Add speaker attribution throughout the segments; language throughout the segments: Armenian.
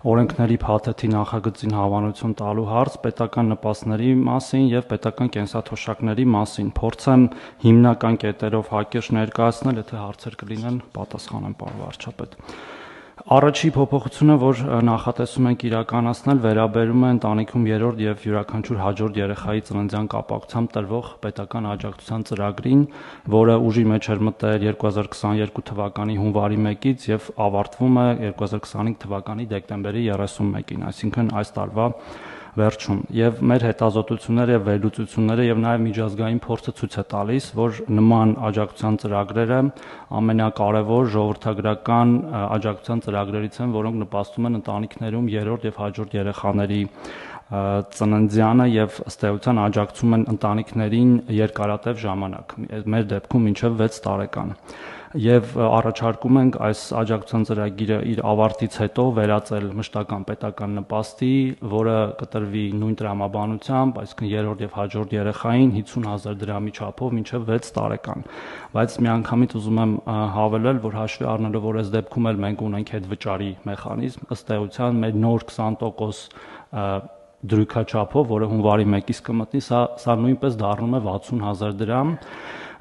Speaker 1: օրենքների փաթեթի նախագծին հավանություն տալու հարց պետական նպաստների մասին եւ պետական կենսաթոշակների մասին։ Փորձեմ հիմնական կետերով հակիրճ ներկայացնել, եթե հարցեր կլինեն, պատասխանեմ, պարոն վարչապետ։ Առաջի փոփոխությունը, որ նախատեսում ենք իրականացնել, վերաբերում է ընտանիքում երրորդ եւ յուրաքանչյուր հաջորդ երեխայի ծննդյան կապակցությամբ տրվող պետական աջակցության ծրագրին, որը ուժի մեջ էր մտել 2022 թվականի հունվարի 1-ից եւ ավարտվում է 2025 թվականի դեկտեմբերի 31-ին, այսինքն այս տարվա վերջում, եւ մեր հետազոտությունները եւ վերլուծությունները եւ նաեւ միջազգային փորձը ցույց է տալիս, որ նման աջակցության ծրագրերը ամենակարևոր ժողովրդագրական աջակցության ծրագրերից են, որոնք նպաստում են ընտանիքներում երրորդ եւ հաջորդ երեխաների ծննդյանը եւ ըստ էության աջակցում են ընտանիքներին երկարատև ժամանակ, մեր դեպքում մինչեւ 6 տարեկան։ Եվ առաջարկում ենք այս աջակցության ծրագիրը իր ավարտից հետո վերածել մշտական պետական նպաստի, որը կտրվի նույն տրամաբանությամբ, այսինքն երրորդ եւ հաջորդ երեխային 50,000 դրամի չափով մինչեւ 6 տարեկան։ Բայց միանգամից ուզում եմ հավելել, որ հաշվի առնելով, որ այս դեպքում էլ մենք ունենք հետվճարի մեխանիզմ, ըստ էության մեր նոր 20% դրույքաչափով, որը հունվարի 1-ից կմտնի, սա նույնպես դառնում է 60,000 դրամ,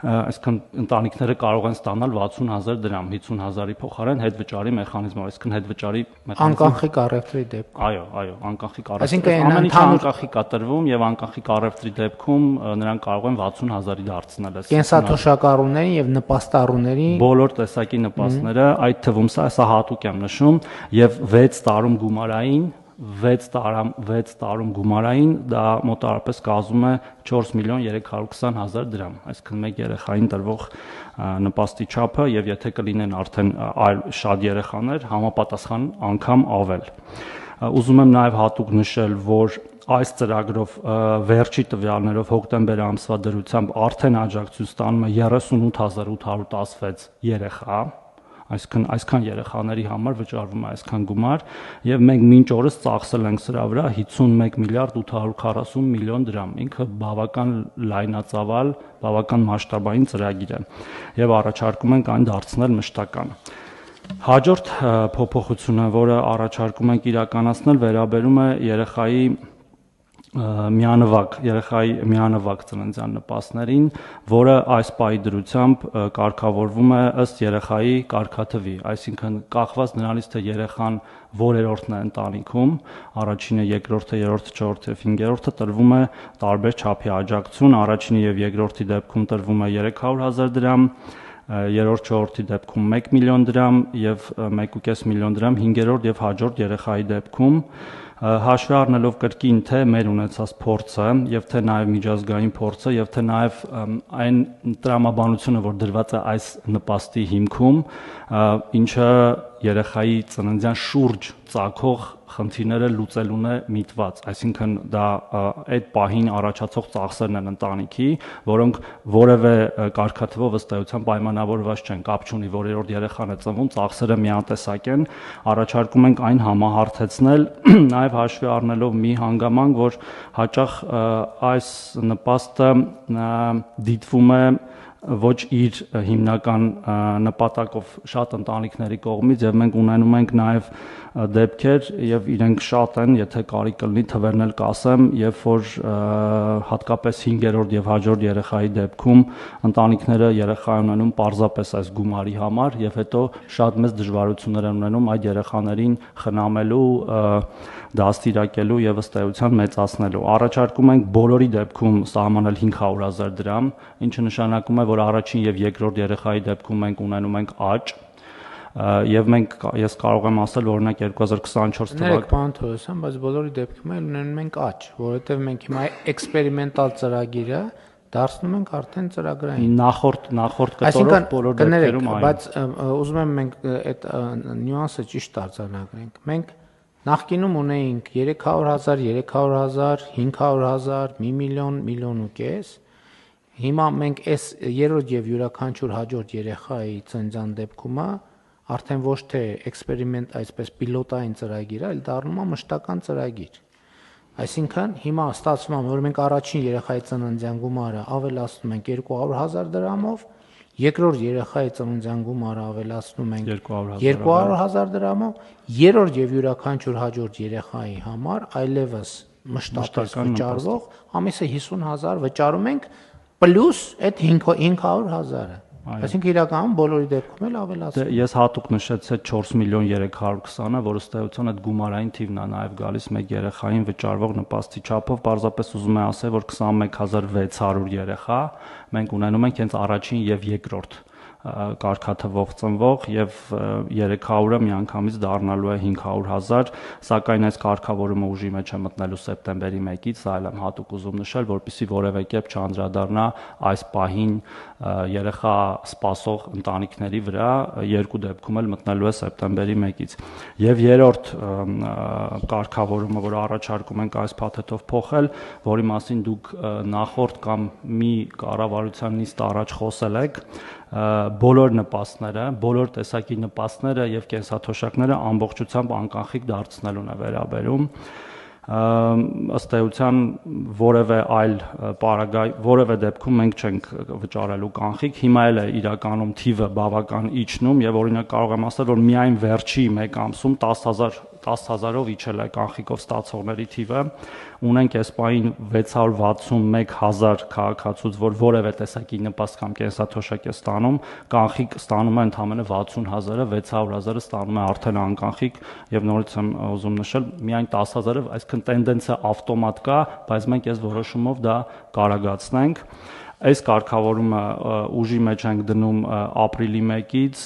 Speaker 1: այսինքն ընտանիքները կարող են ստանալ 60,000 դրամ 50,000-ի փոխարեն հետվճարի մեխանիզմով, այսինքն հետվճարի մեխանիզմը
Speaker 2: անկախիկ առևտրի դեպքում։
Speaker 1: Այո, անկախիկ առևտրի։ Ամեն ինչ անկախիկ է տրվում եւ անկախիկ առևտրի դեպքում նրանք կարող են 60,000-ի դարձնել այս
Speaker 2: կենսաթոշակառուներին եւ նպաստառուներին
Speaker 1: բոլոր տեսակի նպաստները, այդ թվում սա հատուկ եմ նշում, եւ 6 տարում գումարային 6 տարում գումարային դա մոտավորապես կազմում է 4,320,000 դրամ, այսինքն մեկ երեխային տրվող նպաստի չափը եւ եթե կլինեն արդեն այլ շատ երեխաներ, համապատասխան անգամ ավել։ Ուզում եմ նաեւ հատուկ նշել, որ այս ծրագրով վերջի տվյալներով հոկտեմբեր ամսվա դրությամբ արդեն աջակցություն ստանում է 38,816 երեխա, այսինքն այսքան երեխաների համար վճարվում է այսքան գումար եւ մենք մինչ օրս ծախսել ենք սրա վրա 51 միլիարդ 840 միլիոն դրամ, ինքը բավական լայնածավալ, բավական մասշտաբային ծրագիր է եւ առաջարկում ենք այն դարձնել մշտական։ Հաջորդ փոփոխությունը, որը առաջարկում ենք իրականացնել, վերաբերում է երեխայի միանվագ ծննդյան նպաստներին, որը այս պահի դրությամբ կարգավորվում է ըստ երեխայի կարգաթվի, այսինքն կախված նրանից, թե երեխան որերորդն է ընտանիքում, առաջինը, երկրորդը, երրորդը, չորրորդը եւ 5-րդը տրվում է տարբեր չափի աջակցություն, առաջինի եւ երկրորդի դեպքում տրվում է 300,000 դրամ, երրորդ չորրորդի դեպքում 1 միլիոն դրամ եւ 1.5 միլիոն դրամ 5-րդ եւ հաջորդ երեխայի դեպքում հաշվի առնելով կրկին թե մեր ունեցած փորձը եւ թե նաեւ միջազգային փորձը եւ թե նաեւ այն տրամաբանությունը, որ դրված է այս նպաստի հիմքում, ինչը երեխայի ծննդյան շուրջ ծագող խնդիրները լուծելուն է միտված, այսինքն դա այդ պահին առաջացող ծախսերն են ընտանիքի, որոնք որևէ կարգաթվով ըստ էության պայմանավորված չեն, կապ չունի, որերորդ երեխան է ծնվում, ծախսերը միատեսակ են, առաջարկում ենք այն համահարթեցնել, նաև հաշվի առնելով մի հանգամանք, որ հաճախ այս նպաստը դիտվում է ոչ իր հիմնական նպատակով շատ ընտանիքների կողմից եւ մենք ունենում ենք նաեւ դեպքեր եւ իրենք շատ են, եթե կարիք կլինի թվերն էլ կասեմ, երբ որ հատկապես 5-րդ եւ հաջորդ երեխայի դեպքում ընտանիքները երեխա ունենում պարզապես այս գումարի համար եւ հետո շատ մեծ դժվարություններ են ունենում այդ երեխաներին խնամելու, դաստիարակելու եւ ըստ էության մեծացնելու։ Առաջարկում ենք բոլորի դեպքում սահմանել 500,000 դրամ, ինչը նշանակում է, որ առաջին եւ երկրորդ երեխայի դեպքում մենք ունենում ենք աճ եւ ես կարող եմ ասել, որ օրինակ 2024
Speaker 2: թվականին պարոն Թորոսյան, բայց բոլորի դեպքում էլ ունենում ենք աճ, որովհետեւ մենք հիմա էքսպերիմենտալ ծրագիրը դարձնում ենք արդեն ծրագրային։
Speaker 1: Նախորդ կտորով բոլոր դեպքերում այո։
Speaker 2: Բայց ուզում եմ մենք այդ նյուանսը ճիշտ արձանագրենք։ Մենք նախկինում ունեինք 300,000, 300,000, 500,000, 1 միլիոն, 1.5 միլիոն։ Հիմա մենք այս երրորդ եւ յուրաքանչյուր հաջորդ երեխայի ծննդյան դեպքում արդեն ոչ թե էքսպերիմենտ, այսպես պիլոտային ծրագիր է, այլ դառնում է մշտական ծրագիր։ Այսինքն հիմա ստացվում է, որ մենք առաջին երեխայի ծննդյան գումարը ավելացնում ենք 200,000 դրամով երկրորդ երեխայի ծննդյան գումարը ավելացնում ենք
Speaker 1: 200,000
Speaker 2: դրամով, երրորդ եւ յուրաքանչյուր հաջորդ երեխայի համար այլևս մշտապես վճարվող ամիսը 50,000 վճարում ենք պլյուս այդ 500,000-ը։ Այսինքն իրականում բոլորի դեպքում էլ ավելացում։
Speaker 1: Ես հատուկ նշեցի 4,320,000-ը, որը ըստ էության այդ գումարային թիվն է նաև գալիս մեկ երեխային վճարվող նպաստի չափով, պարզապես ուզում եմ ասել, որ 21600 երեխա մենք ունենում ենք հենց առաջին եւ երկրորդ կարգաթվով ծնվող եւ 300-ը միանգամից դառնալու է 500,000, սակայն այս կարգավորումը ուժի մեջ է մտնելու սեպտեմբերի 1-ից, սա էլ եմ հատուկ ուզում նշել, որպեսզի որևէ կերպ չանդրադառնա այս պահին երեխա սպասող ընտանիքների վրա, երկու դեպքում էլ մտնելու է սեպտեմբերի 1-ից։ Եվ երրորդ կարգավորումը, որը առաջարկում ենք այս փաթեթով փոխել, որի մասին դուք նախորդ կամ մի կառավարության նիստ առաջ խոսել եք, բոլոր նպաստները, բոլոր տեսակի նպաստները եւ կենսաթոշակները ամբողջությամբ անկանխիկ դարձնելուն է վերաբերում։ Ըստ էության որևէ այլ որևէ դեպքում մենք չենք վճարելու կանխիկ, հիմա էլ է իրականում թիվը բավական իջնում եւ օրինակ կարող եմ ասել, որ միայն վերջի 1 ամսում 10,000-ով իջել է կանխիկով ստացողների թիվը, ունենք այս պահին 661,000 քաղաքացուց, որ որևէ տեսակի նպաստ կամ կենսաթոշակ է ստանում, կանխիկ ստանում է ընդամենը 60,000-ը, 600,000-ը ստանում է արդեն անկանխիկ եւ նորից եմ ուզում նշել, միայն 10,000-ը, այսինքն տենդենսը ավտոմատ կա, բայց մենք այս որոշումով դա կարագացնենք։ Այս կարգավորումը ուժի մեջ ենք դնում ապրիլի 1-ից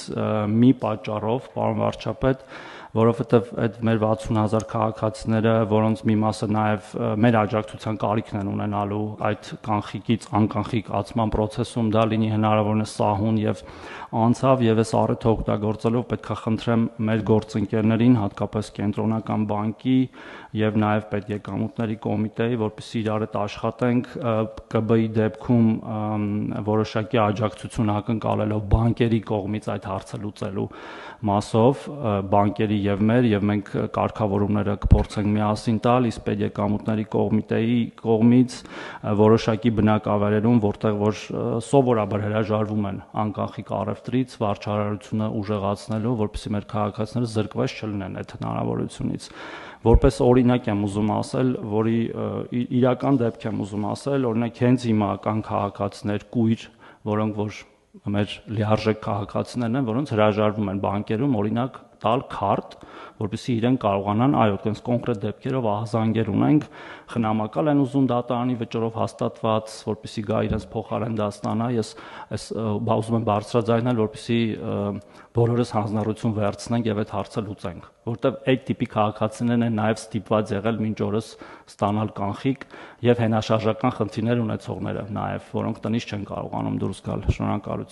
Speaker 1: մի պատճառով, պարոն վարչապետ, որովհետև այդ մեր 60,000 քաղաքացիները, որոնց մի մասը նաև մեր աջակցության կարիքն են ունենալու այդ կանխիկից անկանխիկ ացման process-ում, դա լինի հնարավորինս սահուն եւ անցավ եւ այս առիթը օգտագործելով պետք է խնդրեմ մեր գործընկերներին, հատկապես կենտրոնական բանկի եւ նաեւ պետեկամուտների կոմիտեի, որպեսզի իրար հետ աշխատենք ԿԲ-ի դեպքում որոշակի աջակցություն ակնկալելով բանկերի կողմից այդ հարցը լուծելու մասով, բանկերի եւ մենք կարգավորումները կփորձենք միասին տալ, իսկ պետեկամուտների կոմիտեի կողմից որոշակի բնակավայրերում, որտեղ որ սովորաբար հրաժարվում են անկանխիկ առևտրից, վարչարարությունը ուժեղացնելու, որպեսզի մեր քաղաքացիները զրկված չլինեն այդ հնարավորությունից։ Որպես օրինակ եմ ուզում ասել, որի իրական դեպք եմ ուզում ասել, օրինակ հենց հիմա կան քաղաքացիներ կույր, որոնք որ մեր լիարժեք քաղաքացիներն են, որոնց հրաժարվում են բանկերում օրինակ տալ քարտ, որպեսզի իրեն կարողանան, այո, այդպես կոնկրետ դեպքերով ահազանգեր ունենք, խնամակալ են ուզում դատարանի վճռով հաստատված, որպեսզի գա իրենց փոխարեն դա ստանա, ես ուզում եմ բարձրաձայնել, որպեսզի բոլորս հանձնառություն վերցնենք եւ այդ հարցը լուծենք, որտեւ այդ տիպի քաղաքացիներն են նաեւ ստիպված եղել մինչ օրս ստանալ կանխիկ եւ հենաշարժական խնդիրներ ունեցողները նաեւ, որոնք տնից չեն կարողանում դուրս գալ։ Շնորհակալություն։